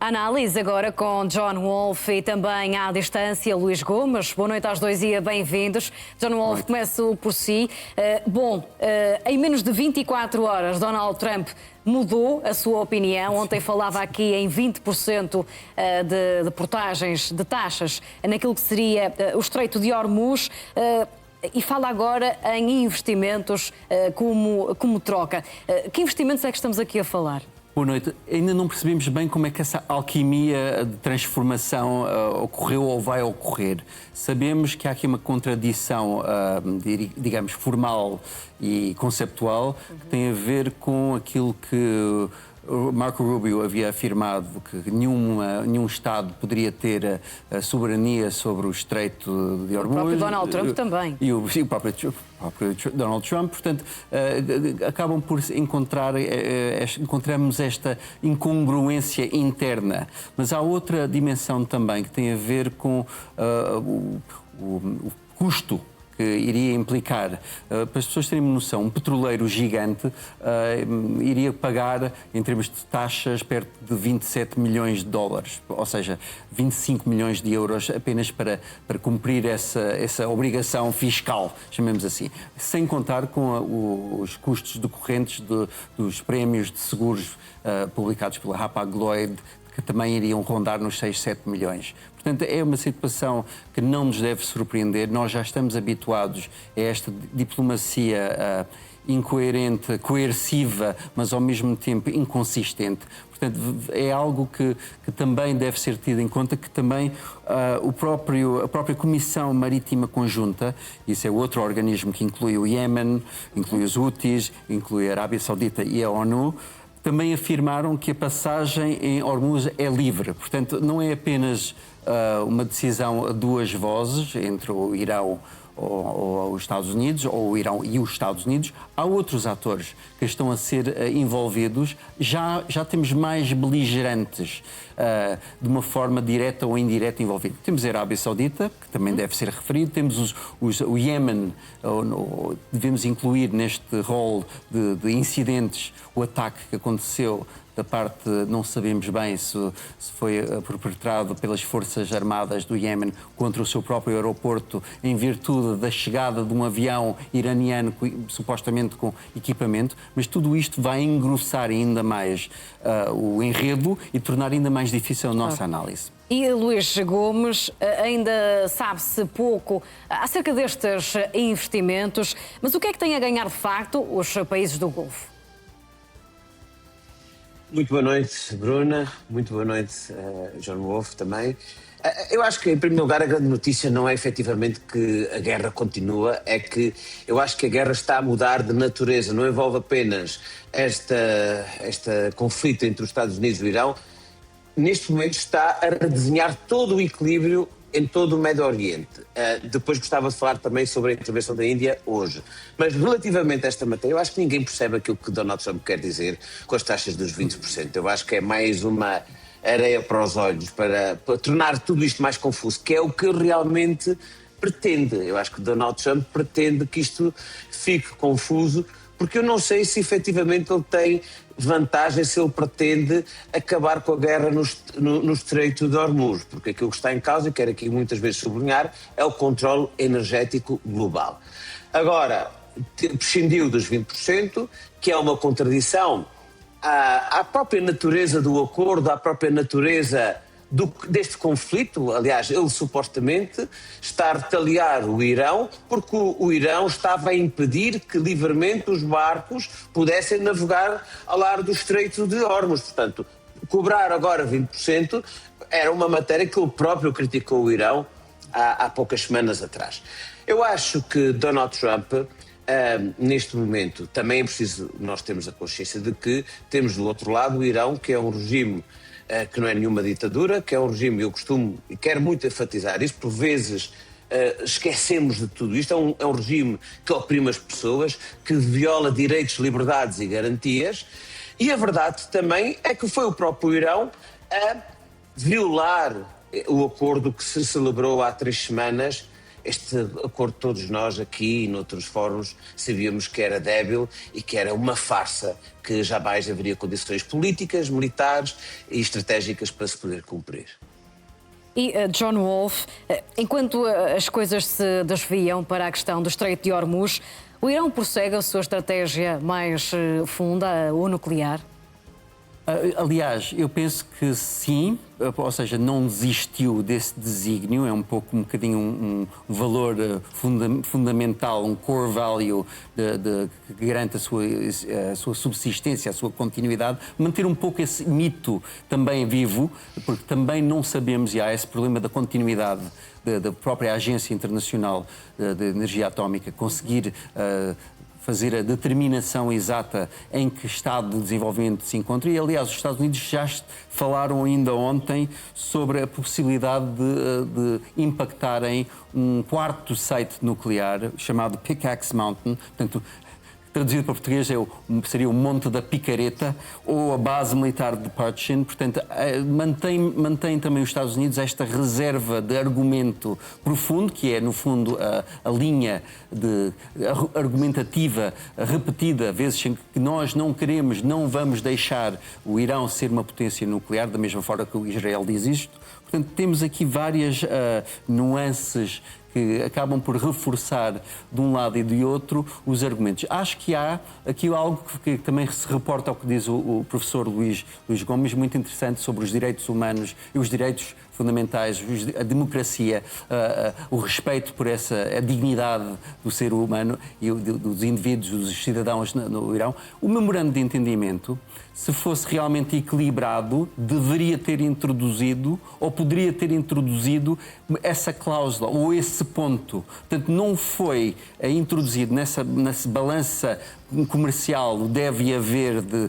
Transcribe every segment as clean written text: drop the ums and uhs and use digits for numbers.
Análise agora com John Wolfe e também à distância Luís Gomes. Boa noite aos dois e bem-vindos. John Wolfe, começo por si. Em menos de 24 horas, Donald Trump mudou a sua opinião. Ontem falava aqui em 20% de portagens de taxas naquilo que seria o Estreito de Hormuz. E fala agora em investimentos como troca. Que investimentos é que estamos aqui a falar? Boa noite. Ainda não percebemos bem como é que essa alquimia de transformação ocorreu ou vai ocorrer. Sabemos que há aqui uma contradição, digamos, formal e conceptual, que tem a ver com aquilo que Marco Rubio havia afirmado, que nenhum Estado poderia ter a soberania sobre o Estreito de Hormuz. O próprio Donald Trump também. E o próprio Donald Trump. Portanto, acabam por encontramos esta incongruência interna. Mas há outra dimensão também que tem a ver com o custo que iria implicar, para as pessoas terem noção, um petroleiro gigante iria pagar, em termos de taxas, perto de 27 milhões de dólares, ou seja, 25 milhões de euros apenas para cumprir essa obrigação fiscal, chamemos assim, sem contar com os custos decorrentes dos prémios de seguros publicados pela Hapag-Lloyd, que também iriam rondar nos 6, 7 milhões. Portanto, é uma situação que não nos deve surpreender. Nós já estamos habituados a esta diplomacia incoerente, coerciva, mas ao mesmo tempo inconsistente. Portanto, é algo que também deve ser tido em conta, que também a própria Comissão Marítima Conjunta, isso é outro organismo que inclui o Iémen, inclui os Houthis, inclui a Arábia Saudita e a ONU, também afirmaram que a passagem em Hormuz é livre. Portanto, não é apenas uma decisão a duas vozes entre o Irão ou os Estados Unidos, ou o Irão e os Estados Unidos. Há outros atores que estão a ser envolvidos. Já temos mais beligerantes, de uma forma direta ou indireta envolvidos. Temos a Arábia Saudita, que também deve ser referido. Temos o Iémen, devemos incluir neste rol de incidentes o ataque que aconteceu da parte, não sabemos bem se foi perpetrado pelas Forças Armadas do Iémen contra o seu próprio aeroporto, em virtude da chegada de um avião iraniano, supostamente com equipamento, mas tudo isto vai engrossar ainda mais o enredo e tornar ainda mais difícil a nossa análise. E Luís Gomes, ainda sabe-se pouco acerca destes investimentos, mas o que é que têm a ganhar de facto os países do Golfo? Muito boa noite, Bruna. Muito boa noite, John Wolfe também. Eu acho que, em primeiro lugar, a grande notícia não é efetivamente que a guerra continua, é que eu acho que a guerra está a mudar de natureza. Não envolve apenas este conflito entre os Estados Unidos e o Irão. Neste momento está a redesenhar todo o equilíbrio em todo o Médio Oriente. Depois gostava de falar também sobre a intervenção da Índia hoje. Mas relativamente a esta matéria, eu acho que ninguém percebe aquilo que Donald Trump quer dizer com as taxas dos 20%. Eu acho que é mais uma areia para os olhos, para tornar tudo isto mais confuso, que é o que realmente pretende. Eu acho que Donald Trump pretende que isto fique confuso, porque eu não sei se efetivamente ele tem vantagem, se ele pretende acabar com a guerra no Estreito de Hormuz, porque aquilo que está em causa, e quero aqui muitas vezes sublinhar, é o controle energético global. Agora, prescindiu dos 20%, que é uma contradição à própria natureza do acordo, à própria natureza deste conflito. Aliás, ele supostamente está a retaliar o Irão, porque o Irão estava a impedir que livremente os barcos pudessem navegar ao largo do Estreito de Hormuz. Portanto, cobrar agora 20% era uma matéria que ele próprio criticou o Irão há poucas semanas atrás. Eu acho que Donald Trump, neste momento, também é preciso nós termos a consciência de que temos do outro lado o Irão, que é um regime que não é nenhuma ditadura, que é um regime, eu costumo e quero muito enfatizar isso, por vezes esquecemos de tudo isto, é um regime que oprime as pessoas, que viola direitos, liberdades e garantias, e a verdade também é que foi o próprio Irão a violar o acordo que se celebrou há 3 semanas este acordo, todos nós aqui e noutros fóruns sabíamos que era débil e que era uma farsa, que jamais haveria condições políticas, militares e estratégicas para se poder cumprir. E John Wolf, enquanto as coisas se desviam para a questão do Estreito de Hormuz, o Irão prossegue a sua estratégia mais funda, ou nuclear? Aliás, eu penso que sim, ou seja, não desistiu desse desígnio, é um bocadinho um valor fundamental, um core value que garante a sua subsistência, a sua continuidade, manter um pouco esse mito também vivo, porque também não sabemos, e há esse problema da continuidade da própria Agência Internacional de Energia Atómica, conseguir fazer a determinação exata em que estado de desenvolvimento se encontra. E, aliás, os Estados Unidos já falaram ainda ontem sobre a possibilidade de impactarem um quarto site nuclear chamado Pickaxe Mountain. Portanto, traduzido para português seria o Monte da Picareta ou a base militar de Parchin. Portanto, mantém também os Estados Unidos esta reserva de argumento profundo, que é, no fundo, a linha argumentativa repetida, vezes em que nós não queremos, não vamos deixar o Irão ser uma potência nuclear, da mesma forma que o Israel diz isto. Portanto, temos aqui várias nuances que acabam por reforçar de um lado e de outro os argumentos. Acho que há aqui algo que também se reporta ao que diz o professor Luís Gomes, muito interessante, sobre os direitos humanos e os direitos fundamentais, a democracia, o respeito por a dignidade do ser humano e dos indivíduos, dos cidadãos no Irão. O memorando de entendimento, se fosse realmente equilibrado, deveria ter introduzido, ou poderia ter introduzido, essa cláusula, ou esse ponto. Portanto, não foi introduzido nessa balança comercial, deve haver de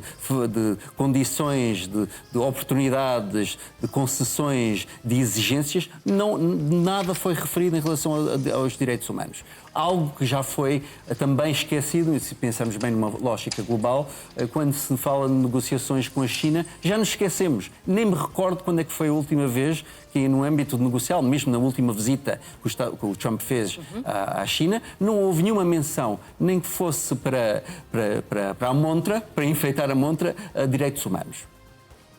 condições, de oportunidades, de concessões, de exigências, nada foi referido em relação aos direitos humanos. Algo que já foi também esquecido, e se pensarmos bem numa lógica global, quando se fala de negociações com a China, já nos esquecemos. Nem me recordo quando é que foi a última vez que, no âmbito negocial, mesmo na última visita que o Trump fez à China, não houve nenhuma menção, nem que fosse para a montra, para enfeitar a montra, a direitos humanos.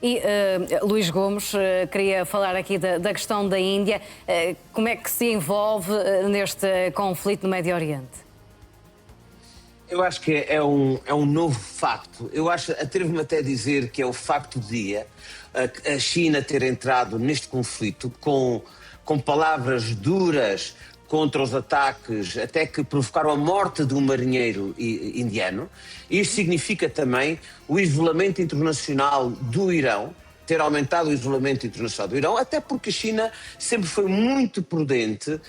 E Luís Gomes, queria falar aqui da questão da Índia. Como é que se envolve neste conflito no Médio Oriente? Eu acho que é um novo facto. Eu atrevo-me até a dizer que é o facto do dia a China ter entrado neste conflito com palavras duras contra os ataques, até que provocaram a morte de um marinheiro indiano. Isto significa também o isolamento internacional do Irão, ter aumentado o isolamento internacional do Irão, até porque a China sempre foi muito prudente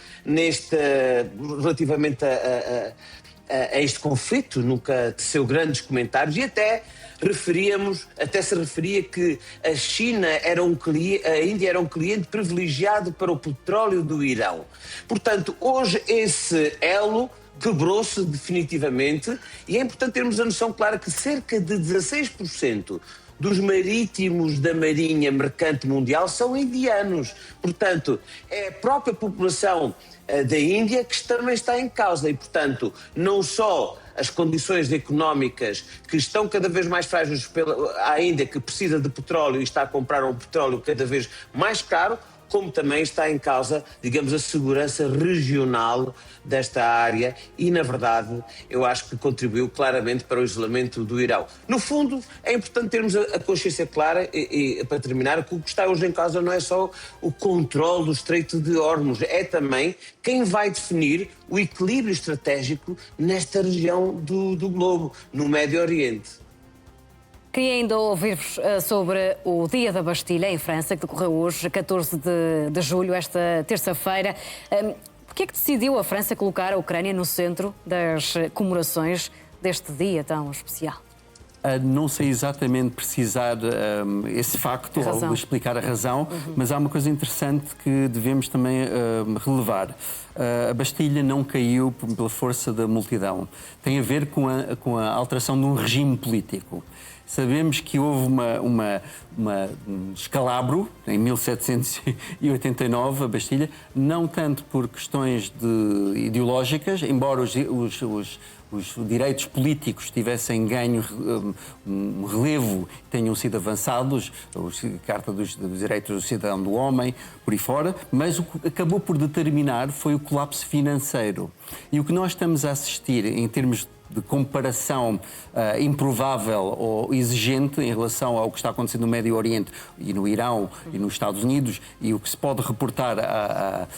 relativamente a este conflito, nunca teceu grandes comentários e até se referia que a Índia era um cliente privilegiado para o petróleo do Irão. Portanto, hoje esse elo quebrou-se definitivamente e é importante termos a noção clara que cerca de 16% dos marítimos da Marinha Mercante Mundial são indianos. Portanto, é a própria população da Índia que também está em causa e, portanto, não só as condições económicas que estão cada vez mais frágeis à Índia, que precisa de petróleo e está a comprar um petróleo cada vez mais caro, como também está em causa, digamos, a segurança regional desta área e, na verdade, eu acho que contribuiu claramente para o isolamento do Irão. No fundo, é importante termos a consciência clara e para terminar, que o que está hoje em causa não é só o controle do Estreito de Hormuz, é também quem vai definir o equilíbrio estratégico nesta região do globo, no Médio Oriente. Queria ainda ouvir-vos sobre o Dia da Bastilha, em França, que decorreu hoje, 14 de julho, esta terça-feira. Por que é que decidiu a França colocar a Ucrânia no centro das comemorações deste dia tão especial? Não sei exatamente precisar esse facto ou explicar a razão, mas há uma coisa interessante que devemos também relevar. A Bastilha não caiu pela força da multidão. Tem a ver com a alteração de um regime político. Sabemos que houve um escalabro em 1789, a Bastilha, não tanto por questões ideológicas, embora os direitos políticos tivessem ganho um relevo, tenham sido avançados, a Carta dos Direitos do Cidadão do Homem, por aí fora, mas o que acabou por determinar foi o colapso financeiro. E o que nós estamos a assistir em termos de comparação improvável ou exigente em relação ao que está acontecendo no Médio Oriente e no Irão e nos Estados Unidos, e o que se pode reportar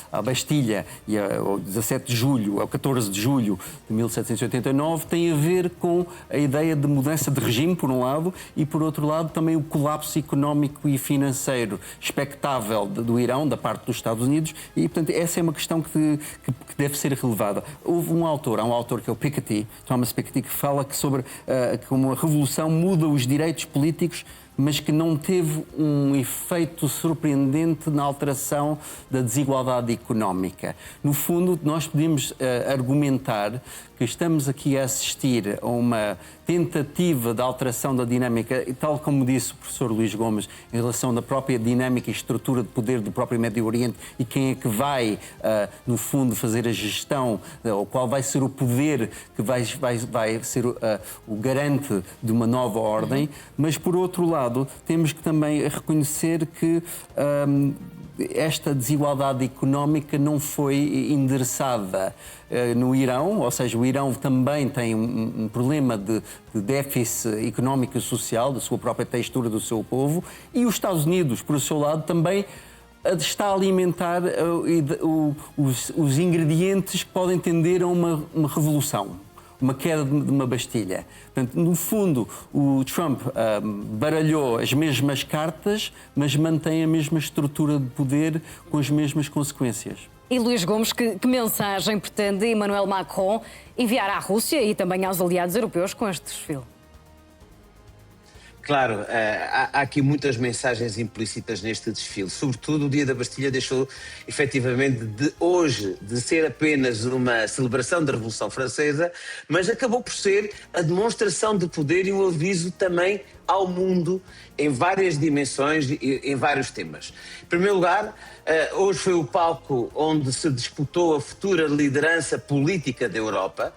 à Bastilha e ao 17 de julho, ao 14 de julho de 1789, tem a ver com a ideia de mudança de regime, por um lado, e por outro lado também o colapso económico e financeiro expectável do Irão, da parte dos Estados Unidos, e portanto essa é uma questão que deve ser relevada. Houve há um autor que é o Piketty, Thomas Piketty, que fala sobre como a revolução muda os direitos políticos, mas que não teve um efeito surpreendente na alteração da desigualdade económica. No fundo, nós podemos argumentar que estamos aqui a assistir a uma tentativa de alteração da dinâmica, e tal como disse o professor Luís Gomes, em relação da própria dinâmica e estrutura de poder do próprio Médio Oriente e quem é que vai, no fundo, fazer a gestão, ou qual vai ser o poder que vai ser o garante de uma nova ordem, mas, por outro lado, temos que também reconhecer que esta desigualdade económica não foi endereçada no Irão, ou seja, o Irão também tem um problema de déficit económico e social, da sua própria textura, do seu povo, e os Estados Unidos, por seu lado, também está a alimentar os ingredientes que podem tender a uma revolução, uma queda de uma Bastilha. Portanto, no fundo, o Trump baralhou as mesmas cartas, mas mantém a mesma estrutura de poder com as mesmas consequências. E Luís Gomes, que mensagem pretende Emmanuel Macron enviar à Rússia e também aos aliados europeus com este desfile? Claro, há aqui muitas mensagens implícitas neste desfile. Sobretudo, o Dia da Bastilha deixou, efetivamente, de ser apenas uma celebração da Revolução Francesa, mas acabou por ser a demonstração de poder e um aviso também ao mundo em várias dimensões e em vários temas. Em primeiro lugar, hoje foi o palco onde se disputou a futura liderança política da Europa,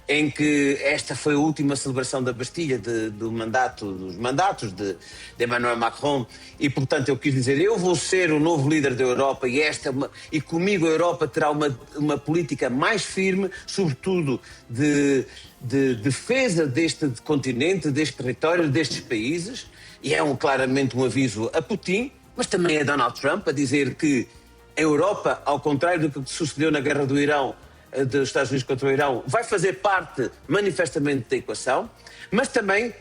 em que esta foi a última celebração da Bastilha dos mandatos de Emmanuel Macron, e portanto eu quis dizer, eu vou ser o novo líder da Europa e comigo a Europa terá uma política mais firme, sobretudo de defesa deste continente, deste território, destes países, e é claramente um aviso a Putin, mas também a Donald Trump, a dizer que a Europa, ao contrário do que sucedeu na guerra do Irão, dos Estados Unidos contra o Irão, vai fazer parte manifestamente da equação, mas também,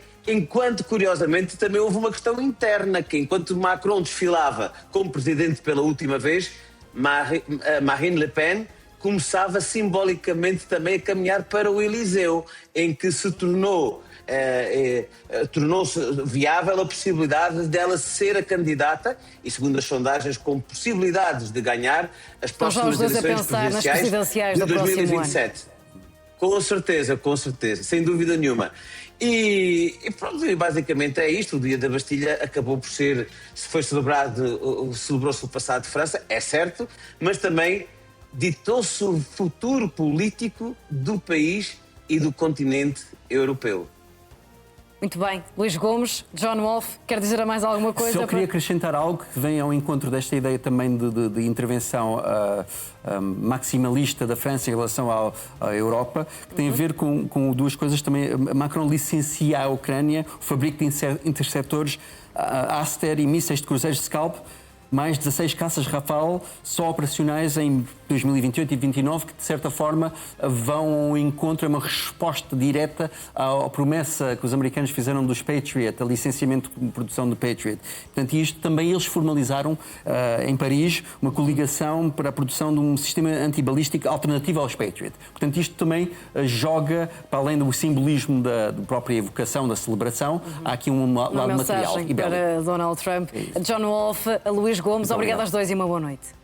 curiosamente, também houve uma questão interna, que enquanto Macron desfilava como presidente pela última vez, Marine Le Pen começava simbolicamente também a caminhar para o Elyseu, em que se tornou-se viável a possibilidade dela ser a candidata e, segundo as sondagens, com possibilidades de ganhar as próximas eleições presidenciais de 2027. Com certeza, sem dúvida nenhuma. E pronto, basicamente é isto. O Dia da Bastilha acabou por celebrou-se o passado de França, é certo, mas também ditou-se o futuro político do país e do continente europeu. Muito bem. Luís Gomes, John Wolfe, quer dizer mais alguma coisa? Só queria acrescentar algo que vem ao encontro desta ideia também de intervenção maximalista da França em relação à Europa, que tem a ver com duas coisas também. Macron licencia à Ucrânia o fabrico de interceptores Aster e mísseis de cruzeiros Scalp, mais 16 caças Rafale só operacionais em 2028 e 2029, que de certa forma vão ao encontro, uma resposta direta à promessa que os americanos fizeram dos Patriot, a licenciamento de produção do Patriot. Portanto, isto também eles formalizaram em Paris uma coligação para a produção de um sistema antibalístico alternativo aos Patriot. Portanto, isto também joga, para além do simbolismo da própria evocação, da celebração, há aqui um lado material e bélico. Para Donald Trump. John Wolfe, Luís Gomes, obrigado aos dois e uma boa noite.